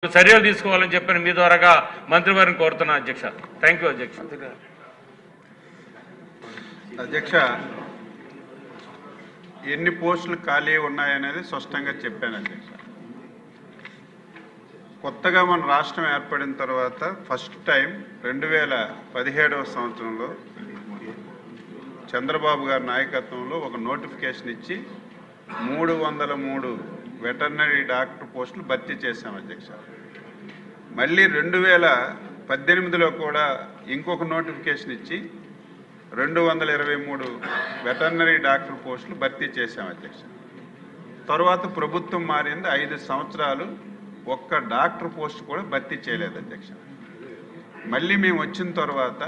చర్యలు తీసుకోవాలని చెప్పిన మీ ద్వారాగా మంత్రివారిని కోరుతున్నా అధ్యక్ష. థ్యాంక్ యూ అధ్యక్ష. అధ్యక్ష, ఎన్ని పోస్టులు ఖాళీ ఉన్నాయనేది స్పష్టంగా చెప్పాను అధ్యక్ష. కొత్తగా మన రాష్ట్రం ఏర్పడిన తర్వాత ఫస్ట్ టైం 2017వ సంవత్సరంలో చంద్రబాబు గారి నాయకత్వంలో ఒక నోటిఫికేషన్ ఇచ్చి 303 వెటర్నరీ డాక్టర్ పోస్టులు భర్తీ చేశాం అధ్యక్ష. మళ్ళీ 2018లో కూడా ఇంకొక నోటిఫికేషన్ ఇచ్చి 223 వెటర్నరీ డాక్టర్ పోస్టులు భర్తీ చేశాం అధ్యక్ష. తర్వాత ప్రభుత్వం మారింది, 5 సంవత్సరాలు ఒక్క డాక్టర్ పోస్ట్ కూడా భర్తీ చేయలేదు అధ్యక్ష. మళ్ళీ మేము వచ్చిన తర్వాత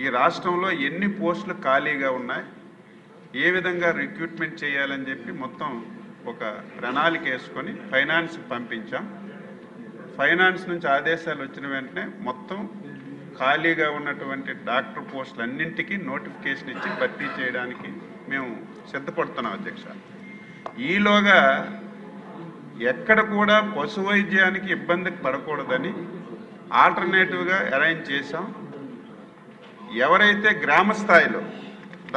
ఈ రాష్ట్రంలో ఎన్ని పోస్టులు ఖాళీగా ఉన్నాయి, ఏ విధంగా రిక్రూట్మెంట్ చేయాలని చెప్పి మొత్తం ఒక ప్రణాళిక వేసుకొని ఫైనాన్స్ పంపించాం. ఫైనాన్స్ నుంచి ఆదేశాలు వచ్చిన వెంటనే మొత్తం ఖాళీగా ఉన్నటువంటి డాక్టర్ పోస్టులన్నింటికీ నోటిఫికేషన్ ఇచ్చి భర్తీ చేయడానికి మేము సిద్ధపడుతున్నాం అధ్యక్ష. ఈలోగా ఎక్కడ కూడా పశు వైద్యానికి ఇబ్బంది పడకూడదని ఆల్టర్నేటివ్గా అరేంజ్ చేశాం. ఎవరైతే గ్రామ స్థాయిలో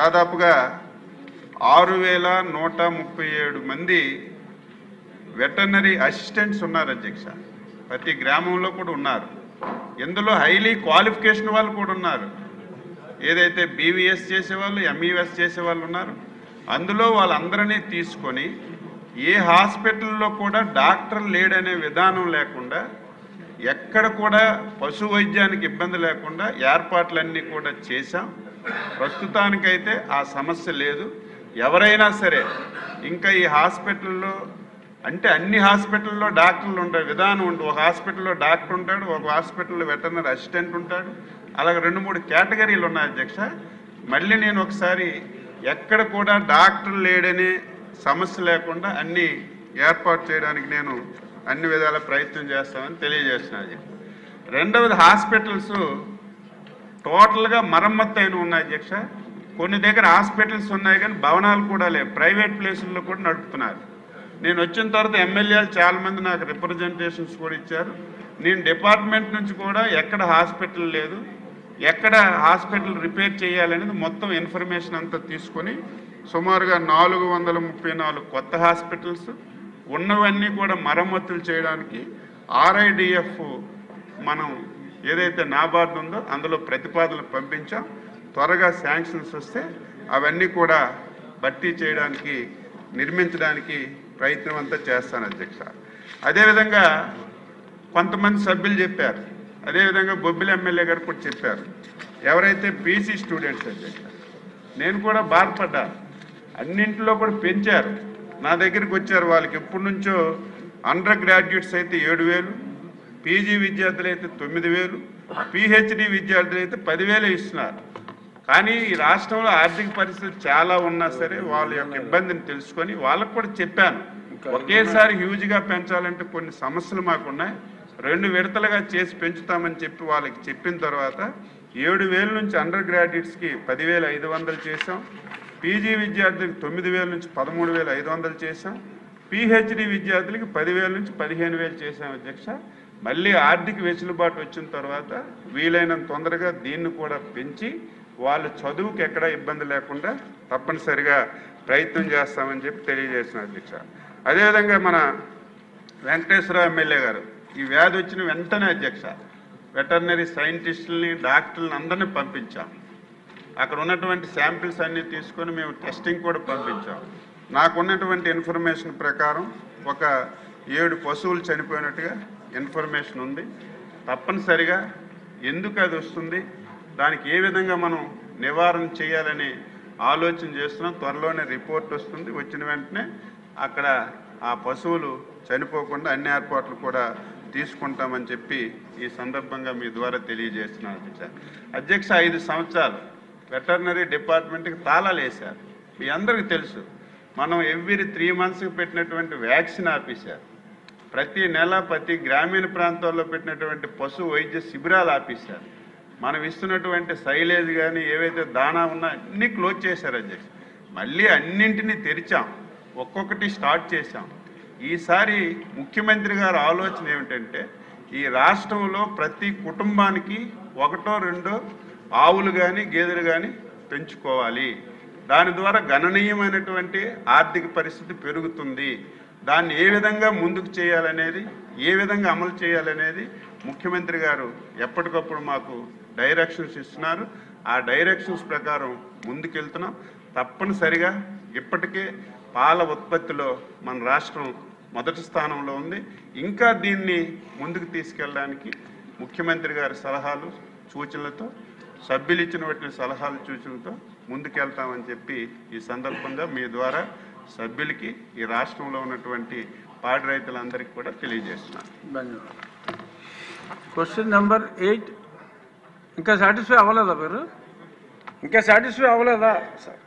దాదాపుగా 6137 మంది వెటర్నరీ అసిస్టెంట్స్ ఉన్నారు అధ్యక్ష. ప్రతి గ్రామంలో కూడా ఉన్నారు. ఇందులో హైలీ క్వాలిఫికేషన్ వాళ్ళు కూడా ఉన్నారు. ఏదైతే బీవీఎస్ చేసేవాళ్ళు, ఎంఈఎస్ చేసేవాళ్ళు ఉన్నారు. అందులో వాళ్ళందరినీ తీసుకొని ఏ హాస్పిటల్లో కూడా డాక్టర్ లేడనే విధానం లేకుండా, ఎక్కడ కూడా పశు వైద్యానికి ఇబ్బంది లేకుండా ఏర్పాట్లన్నీ కూడా చేశాం. ప్రస్తుతానికైతే ఆ సమస్య లేదు. ఎవరైనా సరే ఇంకా ఈ హాస్పిటల్లో అంటే అన్ని హాస్పిటల్లో డాక్టర్లు ఉంటారు, విధానం ఉంటుంది. ఒక హాస్పిటల్లో డాక్టర్ ఉంటాడు, ఒక హాస్పిటల్లో వెటర్నరీ అసిస్టెంట్ ఉంటాడు. అలాగే 2-3 కేటగిరీలు ఉన్నాయి అధ్యక్ష. మళ్ళీ నేను ఒకసారి ఎక్కడ కూడా డాక్టర్ లేడనే సమస్య లేకుండా అన్నీ ఏర్పాటు చేయడానికి నేను అన్ని విధాల ప్రయత్నం చేస్తామని తెలియజేస్తున్నాను. రెండవది, హాస్పిటల్స్ టోటల్గా మరమ్మత్తు అయిన ఉన్నాయి అధ్యక్ష. కొన్ని దగ్గర హాస్పిటల్స్ ఉన్నాయి కానీ భవనాలు కూడా లేవు, ప్రైవేట్ ప్లేసుల్లో కూడా నడుపుతున్నారు. నేను వచ్చిన తర్వాత ఎమ్మెల్యేలు చాలామంది నాకు రిప్రజెంటేషన్స్ కూడా ఇచ్చారు. నేను డిపార్ట్మెంట్ నుంచి కూడా ఎక్కడ హాస్పిటల్ లేదు, ఎక్కడ హాస్పిటల్ రిపేర్ చేయాలనేది మొత్తం ఇన్ఫర్మేషన్ అంతా తీసుకొని సుమారుగా 434 కొత్త హాస్పిటల్స్ ఉన్నవన్నీ కూడా మరమ్మతులు చేయడానికి ఆర్ఐడిఎఫ్ మనం ఏదైతే నాబార్డు ఉందో అందులో ప్రతిపాదనలు పంపించాం. త్వరగా శాంక్షన్స్ వస్తే అవన్నీ కూడా భర్తీ చేయడానికి, నిర్మించడానికి ప్రయత్నం అంతా చేస్తాను అధ్యక్ష. అదేవిధంగా కొంతమంది సభ్యులు చెప్పారు, అదేవిధంగా బొబ్బిలి ఎమ్మెల్యే గారు కూడా చెప్పారు, ఎవరైతే పీసీ స్టూడెంట్స్ అధ్యక్ష. నేను కూడా బాధపడ్డా, అన్నింటిలో కూడా పెంచారు. నా దగ్గరికి వచ్చారు, వాళ్ళకి ఎప్పటి నుంచో అండర్ గ్రాడ్యుయేట్స్ అయితే 7,000, పీజీ విద్యార్థులు అయితే 9,000, పిహెచ్డి విద్యార్థులు అయితే 10,000 ఇస్తున్నారు. కానీ ఈ రాష్ట్రంలో ఆర్థిక పరిస్థితి చాలా ఉన్నా సరే వాళ్ళ యొక్క ఇబ్బందిని తెలుసుకొని వాళ్ళకు కూడా చెప్పాను, ఒకేసారి హ్యూజ్గా పెంచాలంటే కొన్ని సమస్యలు మాకున్నాయి, 2 విడతలుగా చేసి పెంచుతామని చెప్పి వాళ్ళకి చెప్పిన తర్వాత 7,000 నుంచి అండర్ గ్రాడ్యుయేట్స్కి 10,500 చేసాం, పీజీ విద్యార్థులకి 9,000 నుంచి 13,500 చేసాం, పిహెచ్డి విద్యార్థులకి 10,000 నుంచి 15,000 చేసాం అధ్యక్ష. మళ్ళీ ఆర్థిక వెసులుబాటు వచ్చిన తర్వాత వీలైనంత తొందరగా దీన్ని కూడా పెంచి వాళ్ళు చదువుకి ఎక్కడ ఇబ్బంది లేకుండా తప్పనిసరిగా ప్రయత్నం చేస్తామని చెప్పి తెలియజేసిన అధ్యక్ష. అదేవిధంగా మన వెంకటేశ్వరరావు ఎమ్మెల్యే గారు ఈ వ్యాధి వచ్చిన వెంటనే అధ్యక్ష వెటర్నరీ సైంటిస్టులని, డాక్టర్లని అందరినీ పంపించాం. అక్కడ ఉన్నటువంటి శాంపిల్స్ అన్నీ తీసుకొని మేము టెస్టింగ్ కూడా పంపించాం. నాకున్నటువంటి ఇన్ఫర్మేషన్ ప్రకారం ఒక 7 పశువులు చనిపోయినట్టుగా ఇన్ఫర్మేషన్ ఉంది. తప్పనిసరిగా ఎందుకు అది వస్తుంది, దానికి ఏ విధంగా మనం నివారణ చేయాలని ఆలోచన చేస్తున్నాం. త్వరలోనే రిపోర్ట్ వస్తుంది, వచ్చిన వెంటనే అక్కడ ఆ పశువులు చనిపోకుండా అన్ని ఏర్పాట్లు కూడా తీసుకుంటామని చెప్పి ఈ సందర్భంగా మీ ద్వారా తెలియజేస్తున్నాను అధ్యక్ష. అధ్యక్ష, 5 సంవత్సరాలు వెటర్నరీ డిపార్ట్మెంట్కి తాళాలు వేశారు. మీ అందరికీ తెలుసు, మనం ఎవ్రీ 3 మంత్స్కి పెట్టినటువంటి వ్యాక్సిన్ ఆపేశారు. ప్రతి నెల ప్రతి గ్రామీణ ప్రాంతాల్లో పెట్టినటువంటి పశు వైద్య శిబిరాలు ఆపేశారు. మనం ఇస్తున్నటువంటి సైలేజ్ కానీ ఏవైతే దానా ఉన్నా అన్నీ క్లోజ్ చేశారు అధ్యక్ష. మళ్ళీ అన్నింటినీ తెరిచాం, ఒక్కొక్కటి స్టార్ట్ చేశాం. ఈసారి ముఖ్యమంత్రి గారి ఆలోచన ఏమిటంటే ఈ రాష్ట్రంలో ప్రతి కుటుంబానికి ఒకటో రెండో ఆవులు కానీ గేదెలు కానీ పెంచుకోవాలి. దాని ద్వారా గణనీయమైనటువంటి ఆర్థిక పరిస్థితి పెరుగుతుంది. దాన్ని ఏ విధంగా ముందుకు చేయాలనేది, ఏ విధంగా అమలు చేయాలనేది ముఖ్యమంత్రి గారు ఎప్పటికప్పుడు మాకు డైరెక్షన్స్ ఇస్తున్నారు. ఆ డైరెక్షన్స్ ప్రకారం ముందుకెళ్తున్నాం. తప్పనిసరిగా ఇప్పటికే పాల ఉత్పత్తిలో మన రాష్ట్రం మొదటి స్థానంలో ఉంది. ఇంకా దీన్ని ముందుకు తీసుకెళ్ళడానికి ముఖ్యమంత్రి గారి సలహాలు సూచనలతో, సభ్యులు ఇచ్చినటువంటి సలహాలు సూచనలతో ముందుకెళ్తామని చెప్పి ఈ సందర్భంగా మీ ద్వారా సభ్యులకి, ఈ రాష్ట్రంలో ఉన్నటువంటి పాడి రైతులందరికీ కూడా తెలియజేస్తున్నాను. ధన్యవాదాలు. క్వశ్చన్ నెంబర్ 8 ఇంకా సాటిస్ఫై అవ్వలేదా మీరు? ఇంకా సాటిస్ఫై అవ్వలేదా సార్?